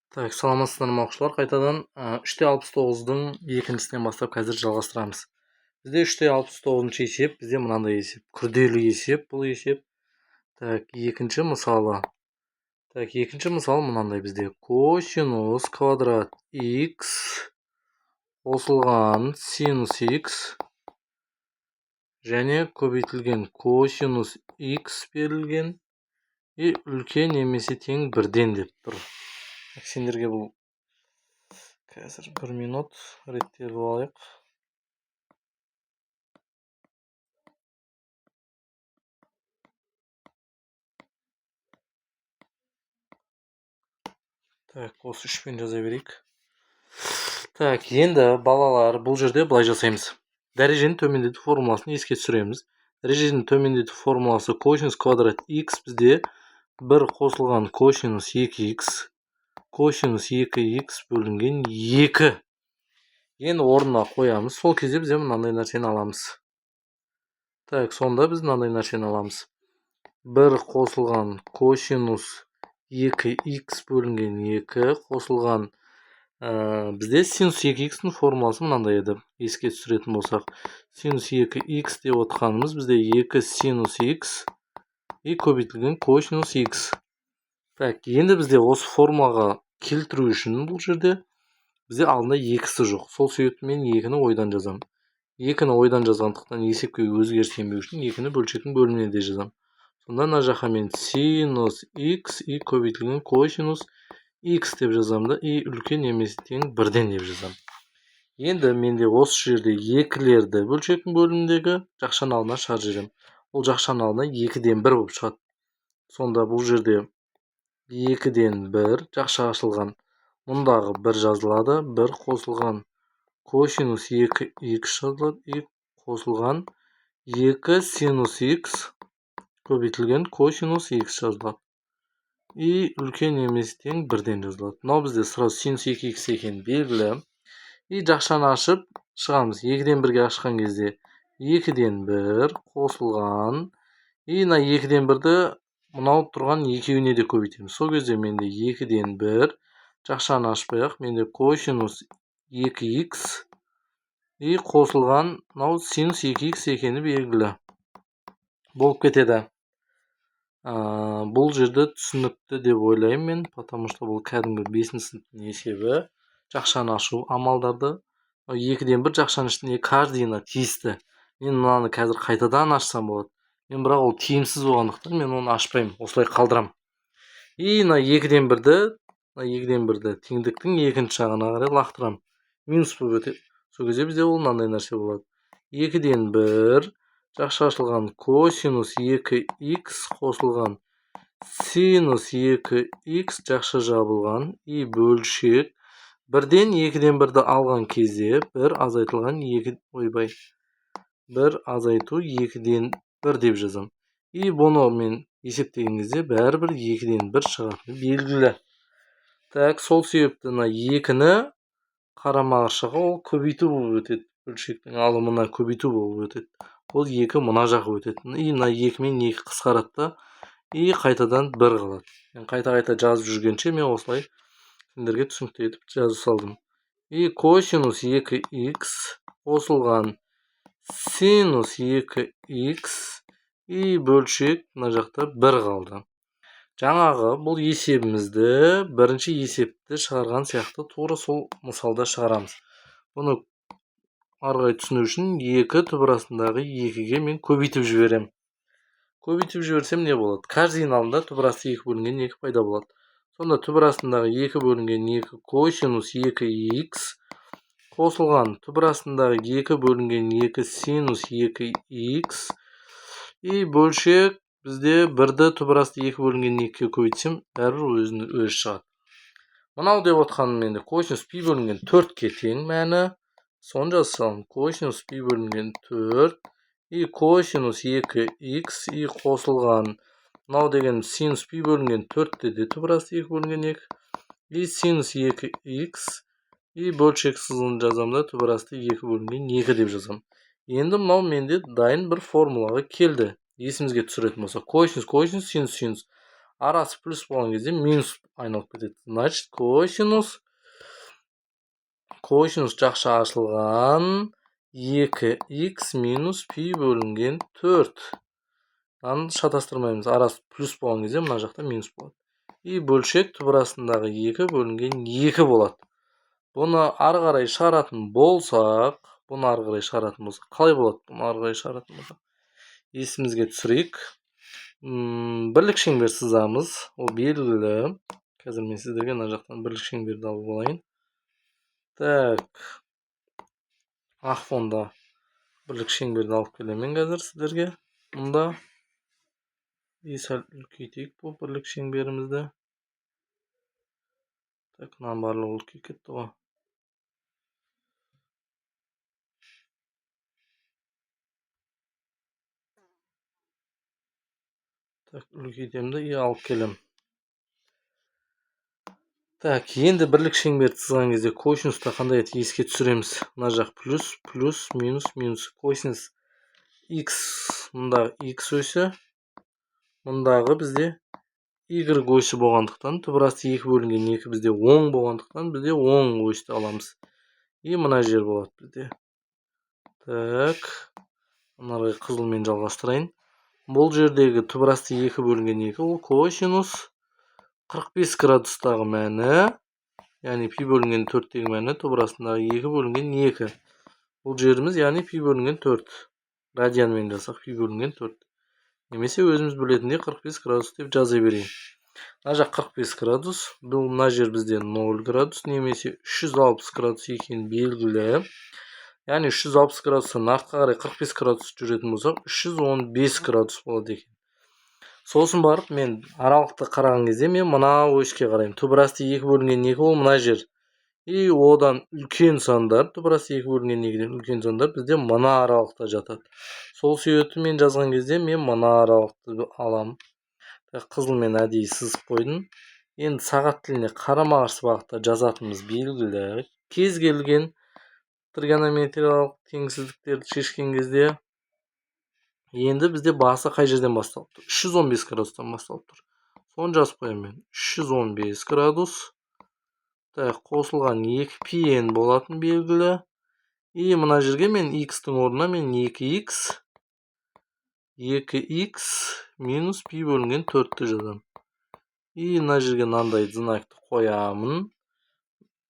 Так, саламатсыздар ма оқушылар, қайтадан 3-69-дың екіншісінен бастап қазір жалғастырамыз. Бізде 3-69-шы есеп, бізде мынандай есеп. Күрделі есеп, бұл есеп. Так, екінші мысалы. Так, екінші мысалы мынандай бізде. Косинус квадрат x қосылған синус x және көбейтілген косинус x берілген и үлкен немесе тең бірден деп тұр. Сендерге бұл қазір 1 минут реттеп алайық. Так, осы 3-пен жаза берейік. Так, енді балалар, бұл жерде былай жасаймыз. Дәрежені төмендету формуласын еске түсіреміз. Дәрежені төмендету формуласы косинус квадрат x бізде 1 қосылған косинус 2x косинус 2x бөлінген 2. Енді орнына қоямыз. Сол кезде бізде мынандай нәрсені аламыз. Так, сонда біз мынандай нәрсені аламыз. 1 қосылған косинус 2x бөлінген 2 қосылған бізде синус 2x-ның формуласы мынандай еді. Еске түсіретін болсақ, синус 2x деп отқанымыз бізде 2 синус x и көбейтілген косинус x. Так, енді бізде осы формулаға келтіру үшін бұл жерде бізде алдында екісі жоқ. Сол себепті мен 2-ні ойдан жазам. 2-ні ойдан жазғандықтан есепке өзгеріс енбеу үшін 2-ні бөлшектің бөліміне де жазам. Сонда мына жаққа мен синус x и көбейтілген косинус x деп жазам да, и үлкен немесе тең бірден деп жазам. Енді менде осы жерде екілерді бөлшектің бөліміндегі жақшаның алдына шығарып жіберемін. Ол жақшаның алдына 2-ден 1 болып шығады. Сонда бұл жерде 2-ден 1 жақша ашылған. Мұндағы 1 жазылады, 1 қосылған косинус 2x жазылады, и қосылған 2 синус x көбейтілген косинус x жазылады. И үлкен немесе тең 1-ден жазылады. Мынау бізде сразу синус 2x екен белгілі. И жақшаны ашып шығамыз. 2-ден 1-ге ашқан кезде 2-ден 1 қосылған. И 2-ден 1-ді мынау тұрған екеуіне де көбейтеміз. Сол кезде менде 2-ден 1 жақшаны ашпайық, менде косинус 2x и қосылған мынау синус 2x екені белгілі болып кетеді. Бұл жерде түсінікті деп ойлаймын мен, потому что бұл кәдімгі 5-ші сыныптың есебі. Жақшаны ашу амалдарды 2-ден 1 жақшаның ішінде каждыйына тиісті. Мен мынаны қазір қайтадан ашсам болады. Мен бірақ ол тиімсіз болғандықтан мен оны ашпаймын, осылай қалдырам. И 2-ден 1-ді теңдіктің екінші жағына қарай лақтырам. Минус болып өтеді. Сол кезде бізде ол мынандай нәрсе болады. 2-ден 1 жақша ашылған косинус 2x қосылған синус 2x жақша жабылған и бөлшек 1-ден 2-ден 1-ді алған кезде 1 азайтылған 1 азайту 2-ден 1 деп жазам. И бұны мен есептеген кезде бәрібір 2-ден 1 шығатыны белгілі. Так, сол себепті 2-ні қарама-қаршыға ол көбейту болып өтеді. Бөлшектің алымына көбейту болып өтеді. Ол 2 мына жаққа өтеді. И 2 мен 2 қысқарады да, и қайтадан 1 қалады. Мен қайта-қайта жазып жүргенше мен осылай сендерге түсінікті етіп жазып салдым. И косинус 2x қосылған синус 2x и бөлшек мына жақта 1 қалды. Жаңағы бұл есебімізді бірінші есепті шығарған сияқты тура сол мысалда шығарамыз. Бұны арғай түсіну үшін 2 түбірасындағы 2-ге мен көбейтіп жіберем. Көбейтіп жіберсем не болады? Каждыйының алдында түбірасты 2 бөлінген 2 пайда болады. Сонда түбірасындағы 2 бөлінген 2 косинус 2x қосылған түбірасындағы 2 бөлінген 2 синус 2x и бөлшек бізде 1-ді түбірасты 2 бөлінген 2-ге көбейтсем, бәрібір өзі шығады. Мынау деп отқаным менде косинус пи бөлінген 4-ке тең мәні. Соны жазсам, косинус пи бөлінген 4 и косинус 2x и қосылған. Мынау деген синус пи бөлінген 4-те де түбірасты 2 бөлінген 2 и синус 2x и бөлшек сызығын жазамда түбірасты 2 бөлінген 2 деп жазам. Енді мынау менде дайын бір формулаға келді. Есімізге түсіретін болса, косинус, синус. арасы плюс болған кезде минус айналып кетеді. Значит, косинус жақша ашылған 2х минус пи бөлінген 4. Аны шатастырмаймыз. Арасы плюс болған кезде мына жақта минус болады. И бөлшек түбірасындағы 2 бөлінген 2 болады. Бұны ары қарай шығаратын болсақ, қалай болады? Бұны ары қарай шығаратын болсақ, есімізге түсірейік. Бірлік шеңбер сызамыз. Ол белгілі. Қазір мен сіздерге мына жақтан бірлік шеңберді алып алайын. Так. Ақ фонда бірлік шеңберді алып келемін қазір сіздерге. Мұнда сәл үлкейтейік бұл бірлік шеңберімізді. Так, мынаның барлығы үлкейіп кетті ғой. Так, үлкейтемді и алып келем. Так, енді бірлік шеңберді сызған кезде косинуста қандай еді еске түсіреміз. Мына жақ плюс, плюс, минус, минус. Косинус x, мұндағы x өсі, мұндағы бізде y өсі болғандықтан, түбірасты 2 бөлінген 2 бізде 10 болғандықтан, бізде 10 өсті аламыз. И мына жер болады бізде. Так, мынарға қызылмен жалғастырайын. Бұл жердегі түбірасты 2 бөлінген 2, ол косинус 45 градустағы мәні, яғни пи бөлінген 4-тегі мәні, түбірасындағы 2 бөлінген 2. Бұл жеріміз, яғни пи бөлінген 4. Радианмен жасақ пи бөлінген 4. Немесе өзіміз білетіндей 45 градус деп жаза берейін. Мына жақ 45 градус, бұл мына жер бізде 0 градус, немесе 360 градус екені белгілі. Яғни 360 градустан артқа қарай 45 градус жүретін болсақ, 315 градус болады екен. Сосын барып, мен аралықты қараған кезде мен мына оське қараймын. Түбірасты 2 бөлінген 2 ол мына жер. И одан үлкен сандар, түбірасты 2 бөлінген 2-ден үлкен сандар бізде мына аралықта жатады. Сол себепті мен жазған кезде мен мына аралықты алам. Қызылмен әдейі сызып қойдым. Енді сағат тіліне қарама-қарсы бағытта жазатынымыз белгілі. Кез келген тригонометриялық теңсіздіктерді шешкен кезде енді бізде басы қай жерден басталып тұр? 315 градустан басталып тұр. Соны жазып қоямын мен. 315 градус. Так, қосылған 2 пи-н болатын белгілі. И мына жерге мен x-тің орнына мен 2x минус пи бөлінген 4-ті жазам. И мына жерге мынандай знакты қоямын.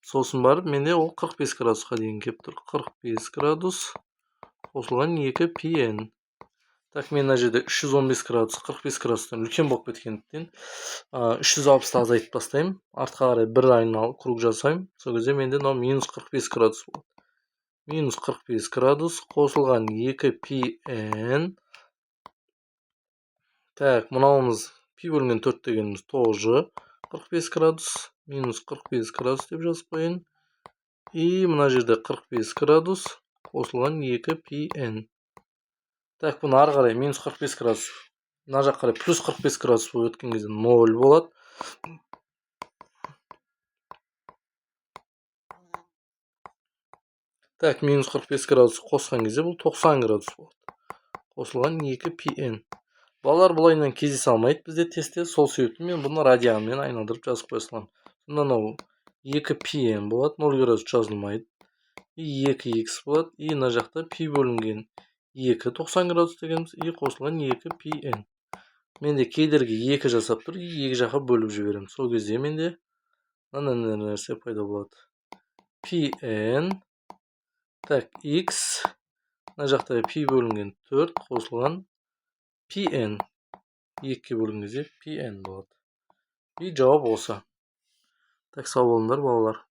Сосын барып, менде ол 45 градусқа дейін кеп тұр. 45 градус қосылған 2 пи-н. Так, мен мына жерде 315 градус 45 градустан үлкен болып кеткендіктен 360-ты азайтып тастаймын. Артқа қарай бір айналып круг жасаймын. Сол кезде менде мынау минус 45 градус болады. Минус 45 градус қосылған 2 пи-н. Так, мынауымыз пи бөлінген 4 дегеніміз тоже 45 градус. Минус 45 градус деп жазып қойын. И мына жерде 45 градус қосылған 2 пи-н. Так, бұны ары қарай минус 45 градус. Мына жақ қарай плюс 45 градус болып өткен кезде 0 болады. Так, минус 45 градус қосқан кезде бұл 90 градус болады. Қосылған 2 пи-н. Балалар бұлайынан кездесе алмайды бізде тестте. Сол себепті мен бұны радианмен айналдырып жазып қоя саламын. Мынау 2 пи-н болады. 0 градус жазылмайды. И 2х болады. И мына жақта пи бөлінген 2 90 градус дегеніміз, и қосылған 2 пи-н. Менде кедергі 2 жасап тұр, и 2 жаққа бөліп жіберем. Сол кезде менде мынандай нәрсе пайда болады. пи-н. Так, x. Мына жақта пи бөлінген 4 қосылған пи-н. 2-ке бөлінген кезде пи-н болады. И жауап осы. Так, сау болыңдар балалар.